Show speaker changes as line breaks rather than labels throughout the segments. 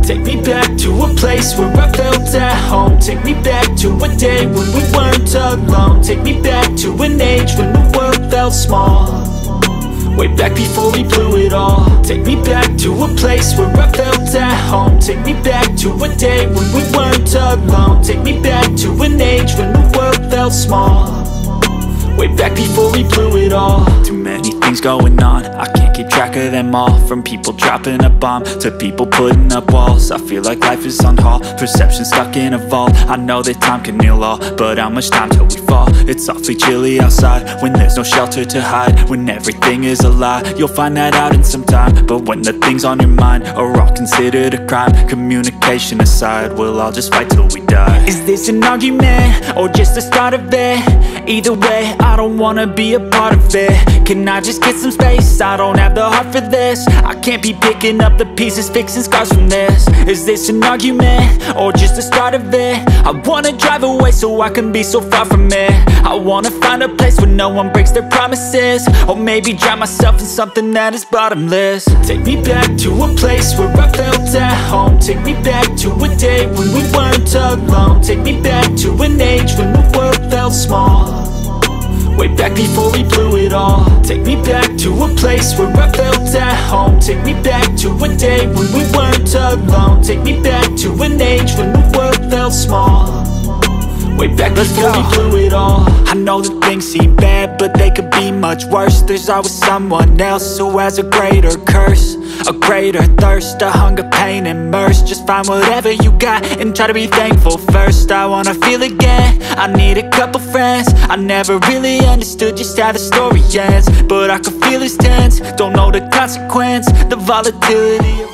Take me back to a place where I felt at home. Take me back to a day when we weren't alone. Take me back to an age when the world felt small. Way back before we blew it all. Take me back to a place where I felt at home. Take me back to a day when we weren't alone. Take me back to an age when the world felt small. Way back before we blew it all. Too many things going on, I can't keep track of them all. From people dropping a bomb to people putting up walls. I feel like life is on hold, perception stuck in a vault. I know that time can heal all, but how much time till we fall? It's awfully chilly outside when there's no shelter to hide. When everything is a lie, you'll find that out in some time. But when the things on your mind are all considered a crime, communication aside, we'll all just fight till we die. Is this an argument or just the start of it? Either way, I don't wanna be a part of it. Can I just get some space? I don't have the heart for this. I can't be picking up the pieces, fixing scars from this. Is this an argument or just the start of it? I wanna drive away so I can be so far from it. I wanna find a place where no one breaks their promises. Or maybe drown myself in something that is bottomless. Take me back to a place where I felt at home. Take me back to a day when we weren't alone. Take me back to an age when the world felt small. Way back before we blew it all. Take me back to a place where I felt at home. Take me back to a day when we weren't alone. Take me back to an age when the world felt small. Way back before we blew it all. I know that things seem bad, but they could be much worse. There's always someone else who has a greater curse, a greater thirst, a hunger, pain, and mercy. Just find whatever you got and try to be thankful first. I wanna feel again, I need a couple friends. I never really understood just how the story ends, but I can feel it's tense. Don't know the consequence, the volatility of life.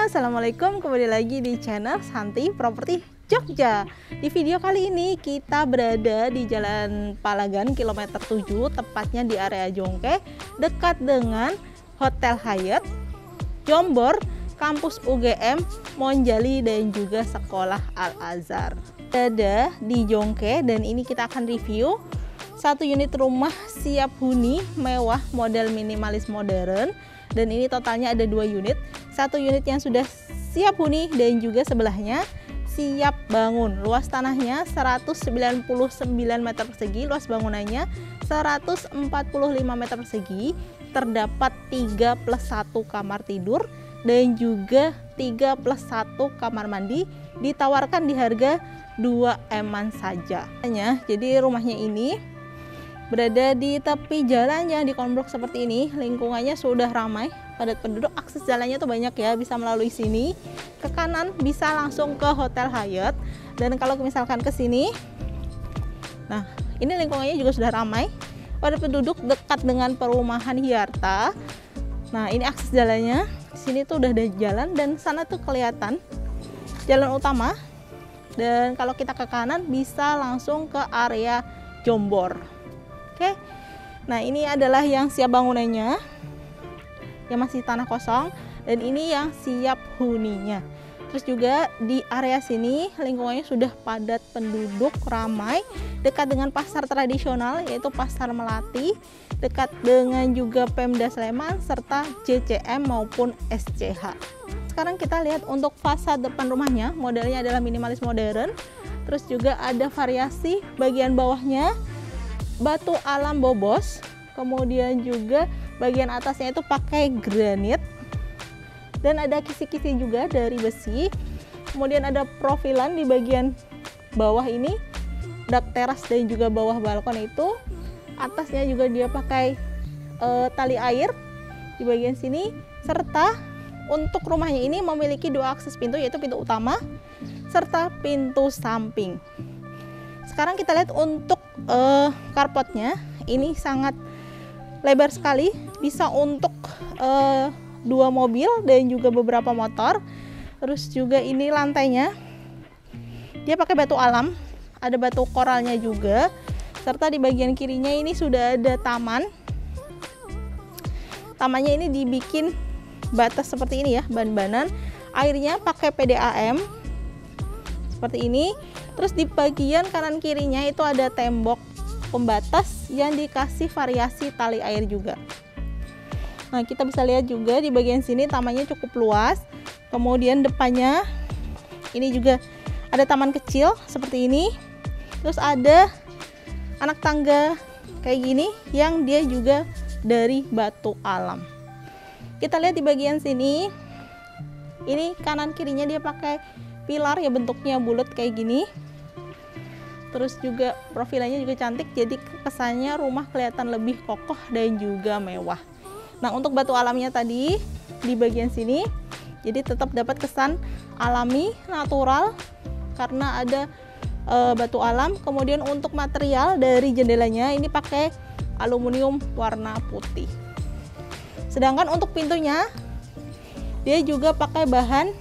Assalamualaikum, kembali lagi di channel Santi Property Jogja. Di video kali ini kita berada di Jalan Palagan kilometer 7, tepatnya di area Jongke, dekat dengan Hotel Hyatt, Jombor, kampus UGM, Monjali, dan juga Sekolah Al-Azhar. Berada di Jongke, dan ini kita akan review satu unit rumah siap huni mewah model minimalis modern. Dan ini totalnya ada 2 unit, satu unit yang sudah siap huni dan juga sebelahnya siap bangun. Luas tanahnya 199 meter persegi, luas bangunannya 145 meter persegi. Terdapat 3+1 kamar tidur dan juga 3+1 kamar mandi. Ditawarkan di harga 2 eman saja. Jadi rumahnya ini berada di tepi jalan yang dikomplek seperti ini. Lingkungannya sudah ramai, padat penduduk, akses jalannya tuh banyak ya, bisa melalui sini. Ke kanan bisa langsung ke Hotel Hyatt. Dan kalau misalkan ke sini, nah ini lingkungannya juga sudah ramai, padat penduduk, dekat dengan perumahan Hyarta. Nah ini akses jalannya, di sini tuh udah ada jalan dan sana tuh kelihatan jalan utama. Dan kalau kita ke kanan bisa langsung ke area Jombor. Oke, nah ini adalah yang siap bangunannya, yang masih tanah kosong, dan ini yang siap huninya. Terus juga di area sini lingkungannya sudah padat penduduk, ramai, dekat dengan pasar tradisional yaitu Pasar Melati, dekat dengan juga Pemda Sleman serta JCM maupun SCH. Sekarang kita lihat untuk fasad depan rumahnya, modelnya adalah minimalis modern. Terus juga ada variasi bagian bawahnya batu alam bobos, kemudian juga bagian atasnya itu pakai granit dan ada kisi-kisi juga dari besi. Kemudian ada profilan di bagian bawah ini, dak teras dan juga bawah balkon itu. Atasnya juga dia pakai tali air di bagian sini, serta untuk rumahnya ini memiliki 2 akses pintu, yaitu pintu utama serta pintu samping. Sekarang kita lihat untuk carportnya, ini sangat lebar sekali, bisa untuk 2 mobil dan juga beberapa motor. Terus juga ini lantainya dia pakai batu alam, ada batu koralnya juga, serta di bagian kirinya ini sudah ada taman. Tamannya ini dibikin batas seperti ini ya, ban-banan. Airnya pakai PDAM seperti ini. Terus di bagian kanan kirinya itu ada tembok pembatas yang dikasih variasi tali air juga. Nah, kita bisa lihat juga di bagian sini tamannya cukup luas. Kemudian depannya ini juga ada taman kecil seperti ini. Terus ada anak tangga kayak gini yang dia juga dari batu alam. Kita lihat di bagian sini, ini kanan kirinya dia pakai pilar ya, bentuknya bulat kayak gini. Terus juga profilannya juga cantik, jadi kesannya rumah kelihatan lebih kokoh dan juga mewah. Nah, untuk batu alamnya tadi di bagian sini, jadi tetap dapat kesan alami, natural karena ada batu alam. Kemudian untuk material dari jendelanya ini pakai aluminium warna putih. Sedangkan untuk pintunya dia juga pakai bahan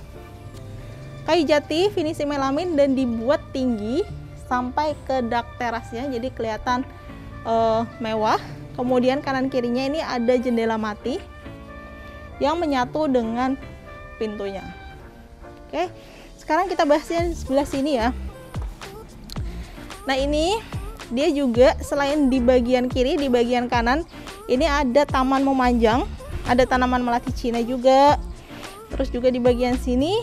kayu jati finishing melamin dan dibuat tinggi sampai ke dak terasnya, jadi kelihatan mewah. Kemudian kanan kirinya ini ada jendela mati yang menyatu dengan pintunya. Oke, sekarang kita bahas yang sebelah sini ya. Nah, ini dia juga selain di bagian kiri, di bagian kanan ini ada taman memanjang, ada tanaman melati Cina juga. Terus juga di bagian sini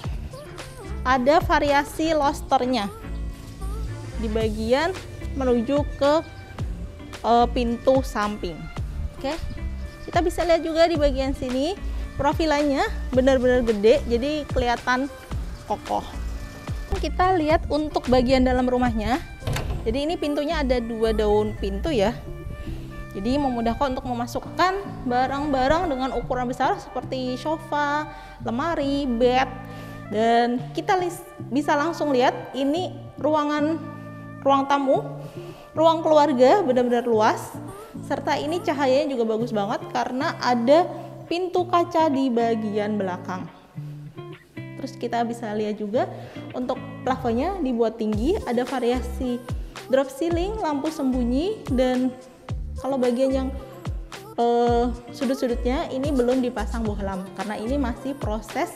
ada variasi losternya di bagian menuju ke pintu samping. Oke, kita bisa lihat juga di bagian sini profilannya benar-benar gede, jadi kelihatan kokoh. Kita lihat untuk bagian dalam rumahnya. Jadi ini pintunya ada 2 daun pintu ya. Jadi memudahkan untuk memasukkan barang-barang dengan ukuran besar seperti sofa, lemari, bed. Dan kita bisa langsung lihat ini ruang tamu, ruang keluarga benar-benar luas. Serta ini cahayanya juga bagus banget karena ada pintu kaca di bagian belakang. Terus kita bisa lihat juga untuk plafonnya dibuat tinggi, ada variasi drop ceiling, lampu sembunyi, dan kalau bagian yang sudut-sudutnya ini belum dipasang bohlam karena ini masih proses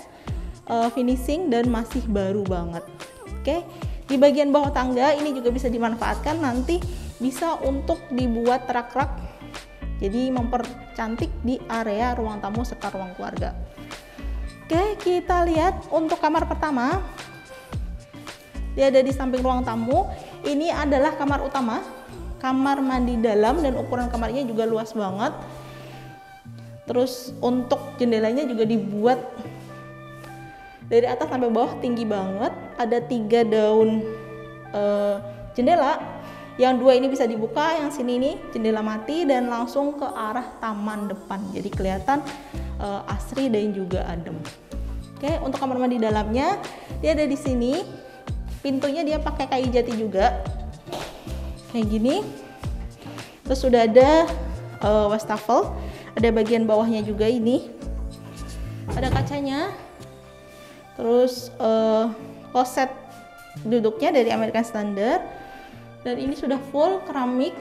finishing dan masih baru banget. Oke, di bagian bawah tangga ini juga bisa dimanfaatkan, nanti bisa untuk dibuat rak-rak, jadi mempercantik di area ruang tamu serta ruang keluarga. Oke, kita lihat untuk kamar pertama. Dia ada di samping ruang tamu. Ini adalah kamar utama, kamar mandi dalam, dan ukuran kamarnya juga luas banget. Terus untuk jendelanya juga dibuat dari atas sampai bawah tinggi banget. Ada 3 daun jendela, yang 2 ini bisa dibuka, yang sini ini jendela mati dan langsung ke arah taman depan. Jadi kelihatan asri dan juga adem. Oke, untuk kamar mandi dalamnya dia ada di sini. Pintunya dia pakai kayu jati juga, kayak gini. Terus sudah ada wastafel, ada bagian bawahnya juga ini, ada kacanya. Terus kloset duduknya dari American Standard, dan ini sudah full keramik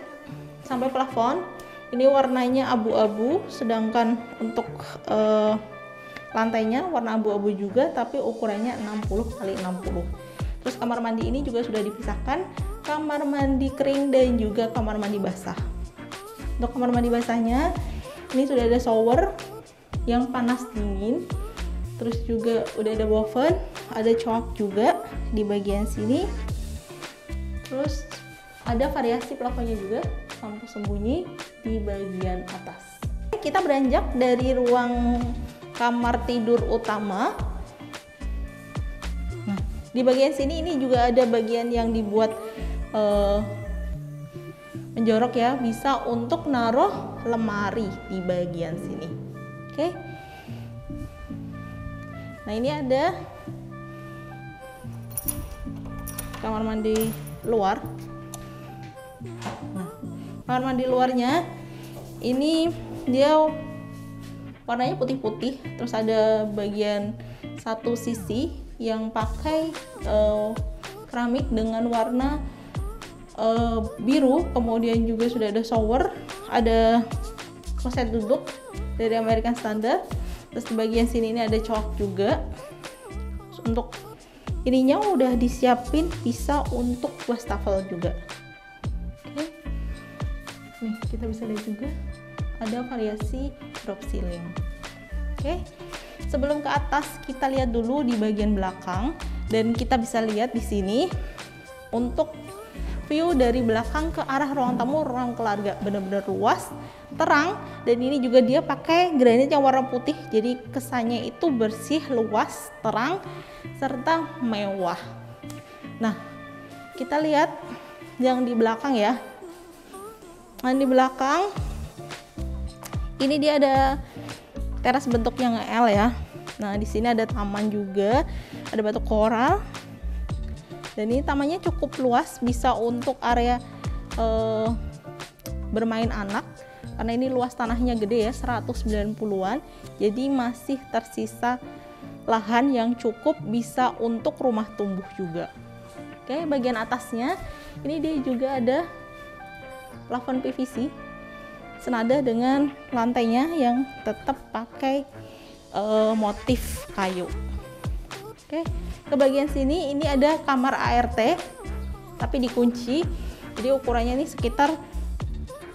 sampai plafon. Ini warnanya abu-abu, sedangkan untuk lantainya warna abu-abu juga, tapi ukurannya 60 x 60. Terus kamar mandi ini juga sudah dipisahkan, kamar mandi kering dan juga kamar mandi basah. Untuk kamar mandi basahnya ini sudah ada shower yang panas dingin. Terus juga udah ada oven, ada coak juga di bagian sini. Terus ada variasi plafonnya juga, lampu sembunyi di bagian atas. Kita beranjak dari ruang kamar tidur utama. Nah, di bagian sini ini juga ada bagian yang dibuat menjorok ya, bisa untuk naruh lemari di bagian sini. Oke. Nah, ini ada kamar mandi luar. Nah, kamar mandi luarnya ini dia warnanya putih-putih, terus ada bagian satu sisi yang pakai keramik dengan warna biru. Kemudian juga sudah ada shower, ada kloset duduk dari American Standard. Terus di bagian sini ini ada coak juga. Untuk ininya udah disiapin bisa untuk wastafel juga. Oke. Nih kita bisa lihat juga ada variasi drop ceiling. Oke. Sebelum ke atas kita lihat dulu di bagian belakang, dan kita bisa lihat di sini untuk view dari belakang ke arah ruang tamu, ruang keluarga benar-benar luas, terang, dan ini juga dia pakai granit yang warna putih, jadi kesannya itu bersih, luas, terang, serta mewah. Nah, kita lihat yang di belakang ya. Nah, di belakang ini dia ada teras bentuk yang L ya. Nah, di sini ada taman juga, ada batu koral. Dan ini tamannya cukup luas, bisa untuk area bermain anak, karena ini luas tanahnya gede ya, 190-an. Jadi masih tersisa lahan yang cukup bisa untuk rumah tumbuh juga. Oke, bagian atasnya ini dia juga ada plafon PVC senada dengan lantainya yang tetap pakai motif kayu. Oke, ke bagian sini ini ada kamar ART tapi dikunci, jadi ukurannya ini sekitar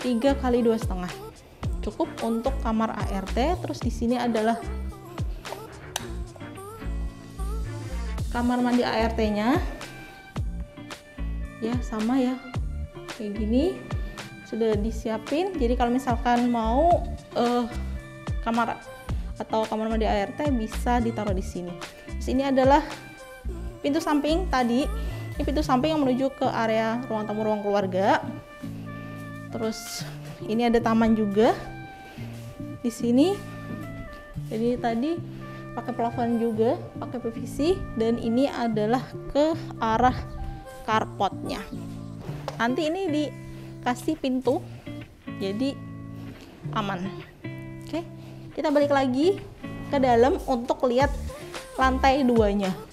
3 x 2,5, cukup untuk kamar ART. Terus di sini adalah kamar mandi ART-nya ya, sama ya kayak gini, sudah disiapin. Jadi kalau misalkan mau kamar atau kamar mandi ART bisa ditaruh di sini. Terus ini adalah pintu samping tadi. Ini pintu samping yang menuju ke area ruang tamu, ruang keluarga. Terus ini ada taman juga di sini. Jadi tadi pakai plafon juga, pakai PVC, dan ini adalah ke arah carportnya. Nanti ini dikasih pintu, jadi aman. Oke, kita balik lagi ke dalam untuk lihat lantai 2-nya.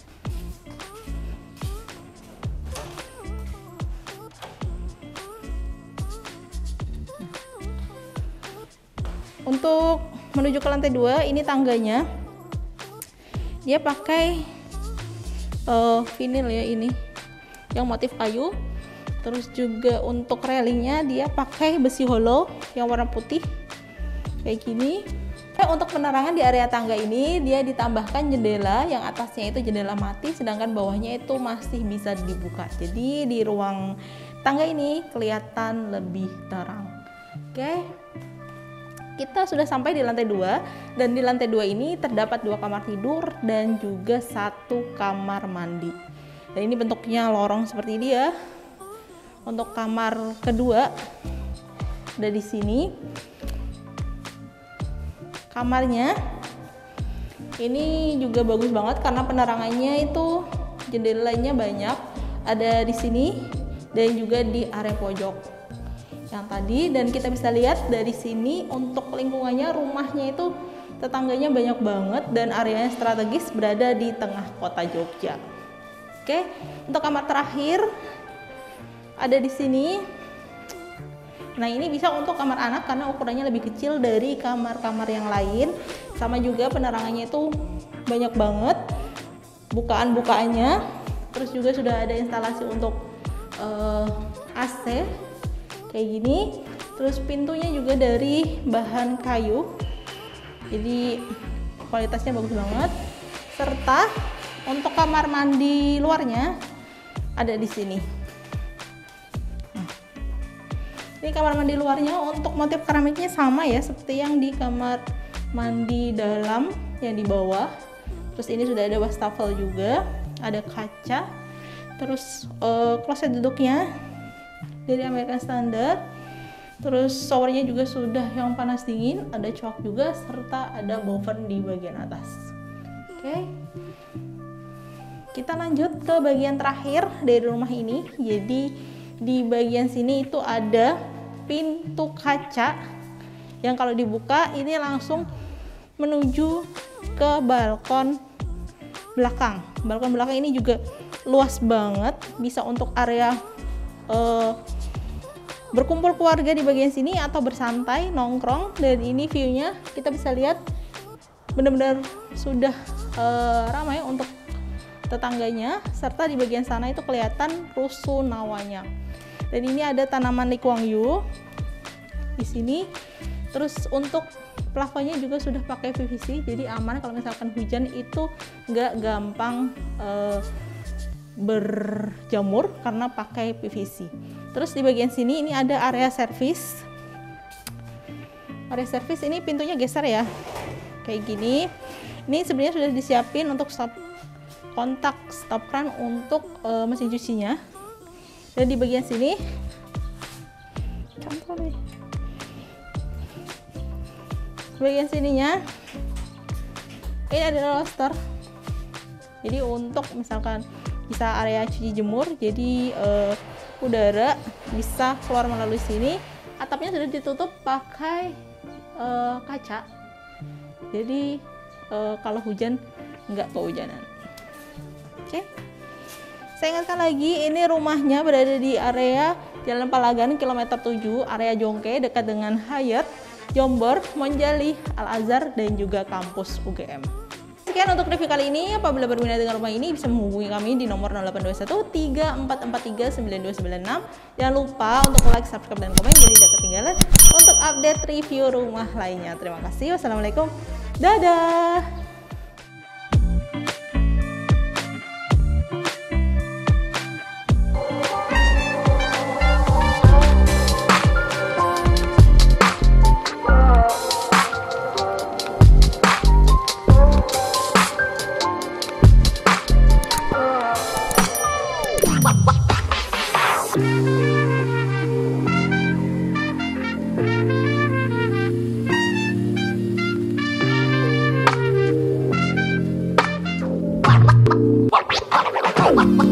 Untuk menuju ke lantai 2, ini tangganya. Dia pakai vinil ya, ini yang motif kayu. Terus juga untuk railingnya dia pakai besi hollow yang warna putih kayak gini. Untuk penerangan di area tangga ini dia ditambahkan jendela yang atasnya itu jendela mati, sedangkan bawahnya itu masih bisa dibuka. Jadi di ruang tangga ini kelihatan lebih terang. Oke, kita sudah sampai di lantai 2, dan di lantai 2 ini terdapat 2 kamar tidur dan juga 1 kamar mandi. Dan ini bentuknya lorong seperti ini ya. Untuk kamar kedua ada di sini. Kamarnya ini juga bagus banget karena penerangannya itu jendelanya banyak, ada di sini dan juga di area pojok yang tadi. Dan kita bisa lihat dari sini untuk lingkungannya, rumahnya itu tetangganya banyak banget dan areanya strategis berada di tengah kota Jogja. Oke, untuk kamar terakhir ada di sini. Nah, ini bisa untuk kamar anak karena ukurannya lebih kecil dari kamar-kamar yang lain. Sama juga penerangannya itu banyak banget, bukaan-bukaannya. Terus juga sudah ada instalasi untuk AC kayak gini. Terus pintunya juga dari bahan kayu, jadi kualitasnya bagus banget. Serta untuk kamar mandi luarnya ada di sini. Ini kamar mandi luarnya untuk motif keramiknya sama ya seperti yang di kamar mandi dalam yang di bawah. Terus ini sudah ada wastafel juga, ada kaca. Terus kloset duduknya dari American Standard. Terus showernya juga sudah yang panas dingin, ada coak juga, serta ada boven di bagian atas. Oke, kita lanjut ke bagian terakhir dari rumah ini. Jadi di bagian sini itu ada pintu kaca yang kalau dibuka ini langsung menuju ke balkon belakang. Balkon belakang ini juga luas banget, bisa untuk area berkumpul keluarga di bagian sini atau bersantai nongkrong. Dan ini view-nya kita bisa lihat benar-benar sudah ramai untuk tetangganya, serta di bagian sana itu kelihatan rusunawanya. Dan ini ada tanaman Lee Kuan Yew di sini. Terus untuk plafonnya juga sudah pakai PVC, jadi aman kalau misalkan hujan itu nggak gampang berjamur karena pakai PVC. Terus di bagian sini ini ada area servis. Area servis ini pintunya geser ya, kayak gini. Ini sebenarnya sudah disiapin untuk stop kran untuk mesin cucinya. Dan di bagian sini, bagian sininya ini ada roster. Jadi untuk misalkan bisa area cuci jemur, jadi udara bisa keluar melalui sini. Atapnya sudah ditutup pakai kaca, jadi kalau hujan nggak kehujanan. Oke, saya ingatkan lagi, ini rumahnya berada di area Jalan Palagan kilometer 7, area Jongke, dekat dengan Hyatt, Jombor, Monjali, Al-Azhar, dan juga kampus UGM. Sekian untuk review kali ini. Apabila berminat dengan rumah ini, bisa menghubungi kami di nomor 0821 3443 9296. Jangan lupa untuk like, subscribe, dan komen jadi tidak ketinggalan untuk update review rumah lainnya. Terima kasih. Wassalamualaikum. Dadah.
What?